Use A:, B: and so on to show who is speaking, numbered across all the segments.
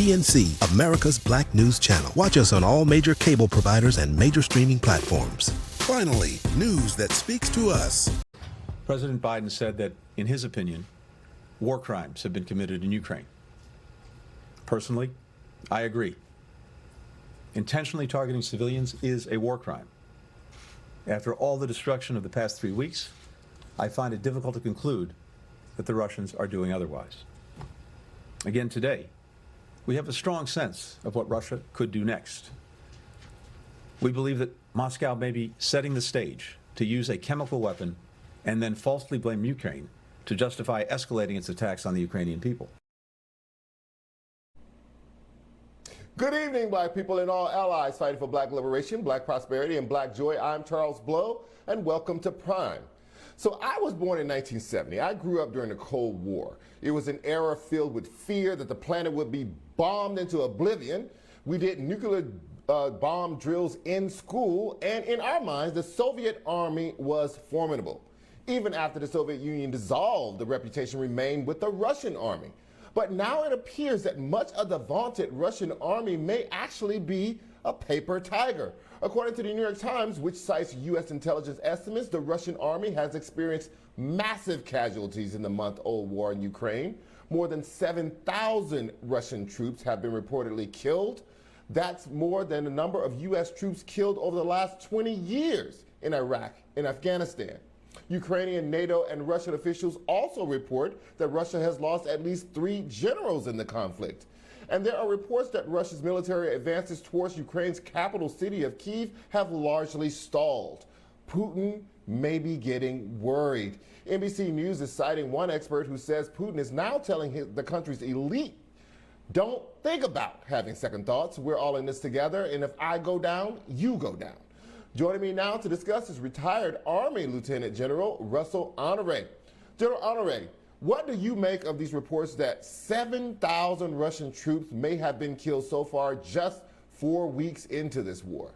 A: PNC, America's Black News Channel. Watch us on all major cable providers and major streaming platforms. Finally, news that speaks to us.
B: President Biden said that, in his opinion, war crimes have been committed in Ukraine. Personally, I agree. Intentionally targeting civilians is a war crime. After all the destruction of the past 3 weeks, I find it difficult to conclude that the Russians are doing otherwise. Again today, we have a strong sense of what Russia could do next. We believe that Moscow may be setting the stage to use a chemical weapon and then falsely blame Ukraine to justify escalating its attacks on the Ukrainian people.
C: Good evening, Black people and all allies fighting for Black liberation, Black prosperity, and Black joy. I'm Charles Blow, and welcome to Prime. So I was born in 1970. I grew up during the Cold War. It was an era filled with fear that the planet would be bombed into oblivion. We did nuclear bomb drills in school, and in our minds, the Soviet army was formidable. Even after the Soviet Union dissolved, the reputation remained with the Russian army. But now it appears that much of the vaunted Russian army may actually be a paper tiger. According to the New York Times, which cites U.S. intelligence estimates, the Russian army has experienced massive casualties in the month-old war in Ukraine. More than 7,000 Russian troops have been reportedly killed. That's more than the number of U.S. troops killed over the last 20 years in Iraq and Afghanistan. Ukrainian, NATO, and Russian officials also report that Russia has lost at least 3 generals in the conflict. And there are reports that Russia's military advances towards Ukraine's capital city of Kyiv have largely stalled. Putin may be getting worried. NBC News is citing one expert who says Putin is now telling the country's elite, don't think about having second thoughts. We're all in this together, and if I go down, you go down. Joining me now to discuss is retired Army Lieutenant General Russel Honoré. General Honoré, what do you make of these reports that 7,000 Russian troops may have been killed so far just 4 weeks into this war?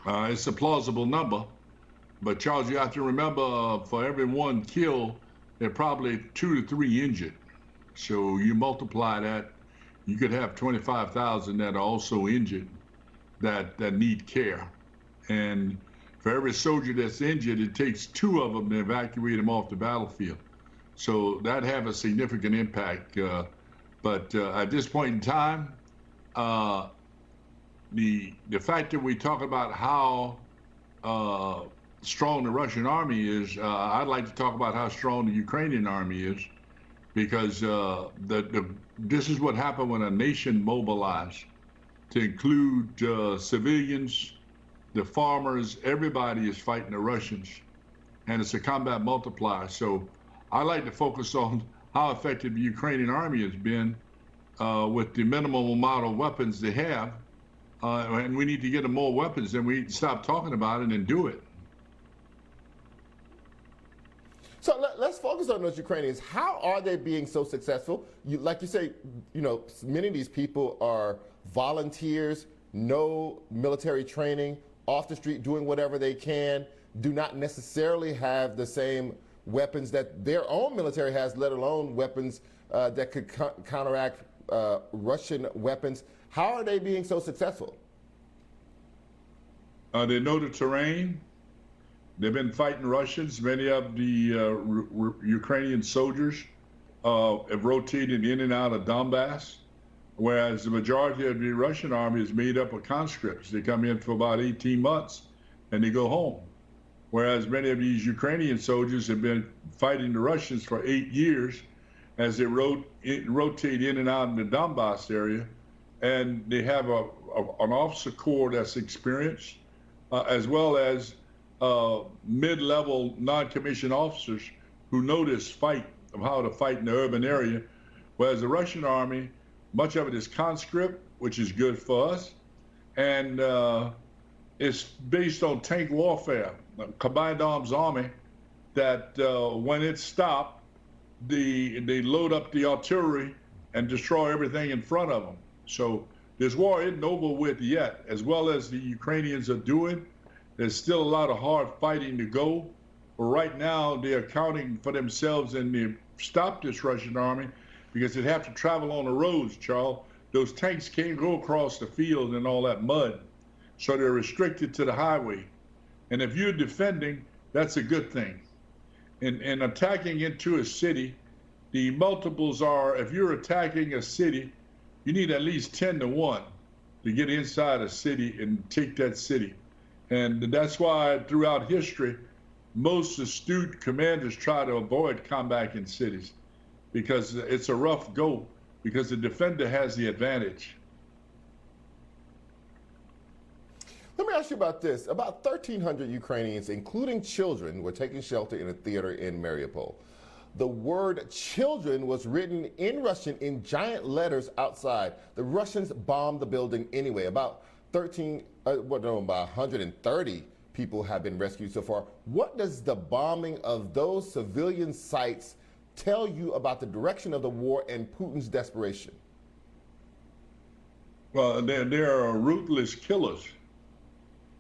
D: It's a plausible number, but Charles, you have to remember for every one killed, there are probably 2 to 3 injured. So you multiply that, you could have 25,000 that are also injured that need care. And for every soldier that's injured, it takes 2 of them to evacuate them off the battlefield. So that have a significant impact. But at this point in time, the fact that we talk about how strong the Russian army is, I'd like to talk about how strong the Ukrainian army is, because this is what happened when a nation mobilized to include civilians, the farmers, everybody is fighting the Russians, and it's a combat multiplier. So I like to focus on how effective the Ukrainian army has been with the minimum amount of weapons they have, and we need to get them more weapons, and we need to stop talking about it and do it.
C: So let's focus on those Ukrainians. How are they being so successful? Like you say, many of these people are volunteers, no military training, off the street doing whatever they can, do not necessarily have the same weapons that their own military has, let alone weapons that could counteract Russian weapons. How are they being so successful?
D: They know the terrain. They've been fighting Russians. Many of the Ukrainian soldiers have rotated in and out of Donbass, whereas the majority of the Russian army is made up of conscripts. They come in for about 18 months and they go home. Whereas many of these Ukrainian soldiers have been fighting the Russians for 8 years as they rotate in and out in the Donbass area. And they have an officer corps that's experienced, as well as mid-level non-commissioned officers who know this fight of how to fight in the urban area. Whereas the Russian army, much of it is conscript, which is good for us. And it's based on tank warfare, combined arms army, that when it's stopped, they load up the artillery and destroy everything in front of them. So this war isn't over with yet. As well as the Ukrainians are doing, there's still a lot of hard fighting to go. But right now, they're accounting for themselves, and they've stopped this Russian army. because they'd have to travel on the roads, Charles. Those tanks can't go across the field and all that mud, so they're restricted to the highway. And if you're defending, that's a good thing. And attacking into a city, the multiples are, if you're attacking a city, you need at least 10 to 1 to get inside a city and take that city. And that's why throughout history, most astute commanders try to avoid combat in cities, because it's a rough go, because the defender has the advantage.
C: Let me ask you about this. About 1,300 Ukrainians, including children, were taking shelter in a theater in Mariupol. The word children was written in Russian in giant letters outside. The Russians bombed the building anyway. About 130 people have been rescued so far. What does the bombing of those civilian sites tell you about the direction of the war and Putin's desperation?
D: Well, they're ruthless killers.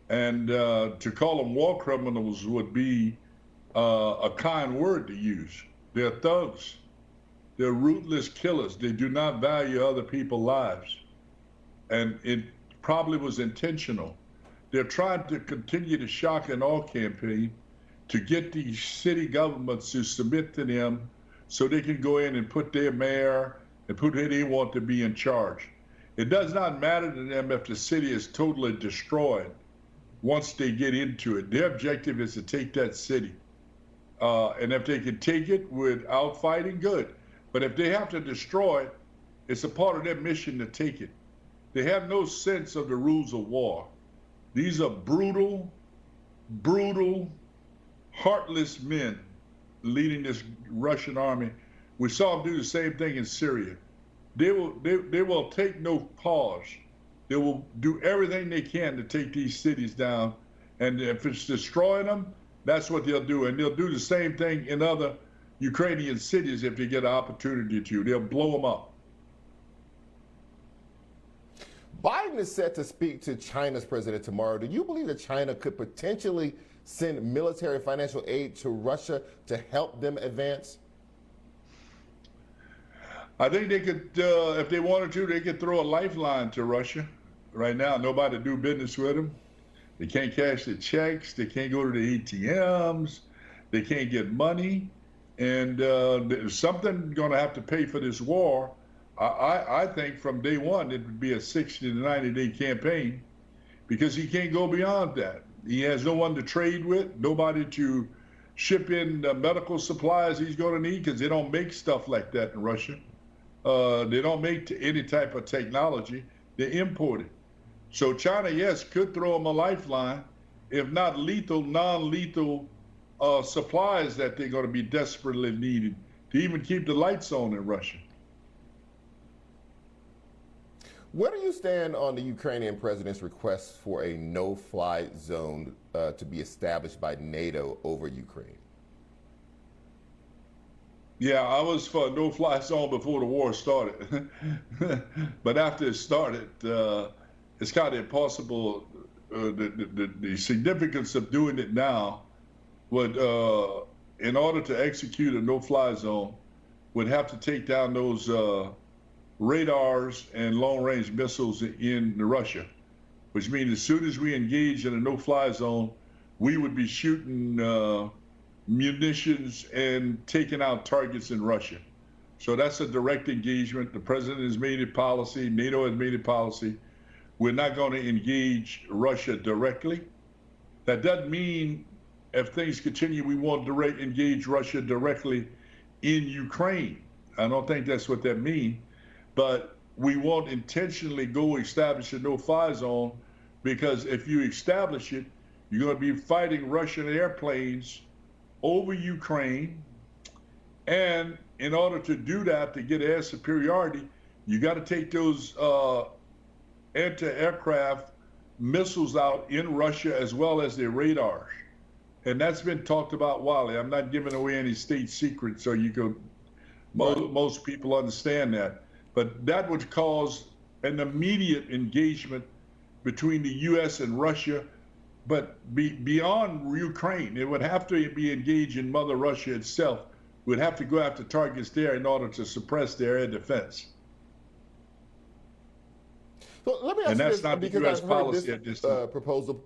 D: And to call them war criminals would be a kind word to use. They're thugs. They're ruthless killers. They do not value other people's lives. And it probably was intentional. They're trying to continue the shock and awe campaign to get these city governments to submit to them so they can go in and put their mayor and put who they want to be in charge. It does not matter to them if the city is totally destroyed once they get into it. Their objective is to take that city. And if they can take it without fighting, good. But if they have to destroy it, it's a part of their mission to take it. They have no sense of the rules of war. These are brutal, heartless men leading this Russian army. We saw them do the same thing in Syria. They will take no pause. They will do everything they can to take these cities down. And if it's destroying them, that's what they'll do. And they'll do the same thing in other Ukrainian cities if they get an opportunity to. They'll blow them up.
C: Biden is set to speak to China's president tomorrow. Do you believe that China could potentially send military financial aid to Russia to help them advance?
D: I think they could, if they wanted to, they could throw a lifeline to Russia. Right now, nobody do business with them. They can't cash the checks. They can't go to the ATMs. They can't get money. And there's something going to have to pay for this war. I think from day one, it would be a 60 to 90-day campaign, because he can't go beyond that. He has no one to trade with, nobody to ship in the medical supplies he's going to need, because they don't make stuff like that in Russia. They don't make any type of technology. They import it. So China, yes, could throw him a lifeline, if not lethal, non-lethal supplies that they're going to be desperately needed to even keep the lights on in Russia.
C: Where do you stand on the Ukrainian president's request for a no-fly zone to be established by NATO over Ukraine?
D: Yeah, I was for a no-fly zone before the war started. But after it started, it's kind of impossible. The significance of doing it now would, in order to execute a no-fly zone, would have to take down those radars and long-range missiles in Russia, which means as soon as we engage in a no-fly zone, we would be shooting munitions and taking out targets in Russia. So that's a direct engagement. The president has made it policy. NATO has made it policy. We're not going to engage Russia directly. That doesn't mean if things continue, we won't engage Russia directly in Ukraine. I don't think that's what that means. But we won't intentionally go establish a no-fly zone, because if you establish it, you're going to be fighting Russian airplanes over Ukraine. And in order to do that, to get air superiority, you got to take those anti-aircraft missiles out in Russia, as well as their radars. And that's been talked about widely. I'm not giving away any state secrets, so you could, most people understand that. But that would cause an immediate engagement between the U.S. and Russia, but beyond Ukraine. It would have to be engaged in Mother Russia itself, would have to go after targets there in order to suppress their air defense.
C: So let me ask
D: And
C: you
D: that's
C: this,
D: not the
C: because
D: U.S.
C: I've heard
D: policy
C: this
D: at this time.
C: proposal.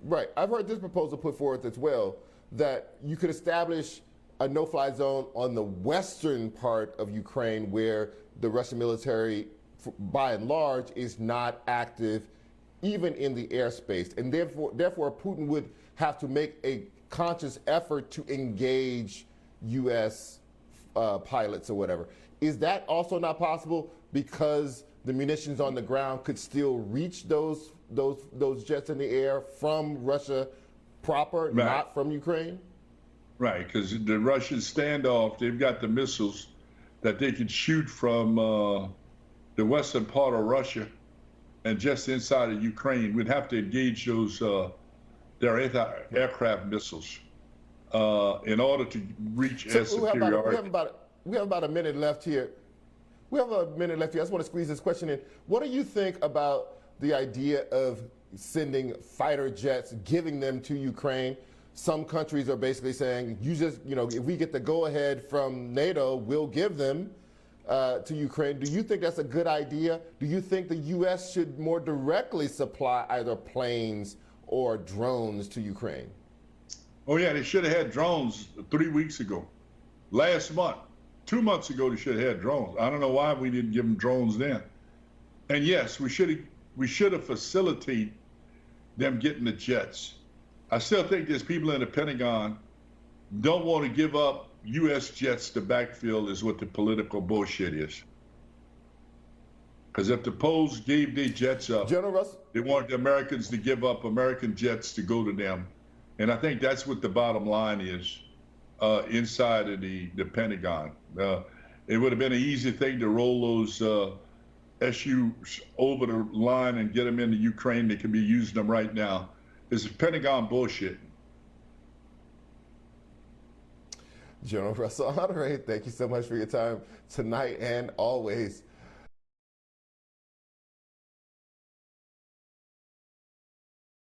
C: Right, I've heard this proposal put forth as well, that you could establish a no-fly zone on the western part of Ukraine where the Russian military, by and large, is not active even in the airspace. And therefore, Putin would have to make a conscious effort to engage U.S. Pilots or whatever. Is that also not possible because the munitions on the ground could still reach those jets in the air from Russia proper,
D: Right.
C: not from Ukraine?
D: Right, because the Russian standoff, they've got the missiles that they can shoot from the western part of Russia and just inside of Ukraine. We'd have to engage those their anti-aircraft missiles in order to reach air superiority.
C: We have about a minute left here. I just want to squeeze this question in. What do you think about the idea of sending fighter jets, giving them to Ukraine? Some countries are basically saying, if we get the go-ahead from NATO, we'll give them to Ukraine. Do you think that's a good idea? Do you think the U.S. should more directly supply either planes or drones to Ukraine?
D: Oh yeah, they should have had drones 3 weeks ago. Last month, 2 months ago, they should have had drones. I don't know why we didn't give them drones then. And yes, we should have facilitated them getting the jets. I still think there's people in the Pentagon don't want to give up U.S. jets to backfill is what the political bullshit is. Because if the Poles gave their jets up,
C: General Russell,
D: they want the Americans to give up American jets to go to them. And I think that's what the bottom line is inside of the Pentagon. It would have been an easy thing to roll those SUs over the line and get them into Ukraine. They could be using them right now. This is Pentagon bullshit.
C: General Russel Honoré, thank you so much for your time tonight and always.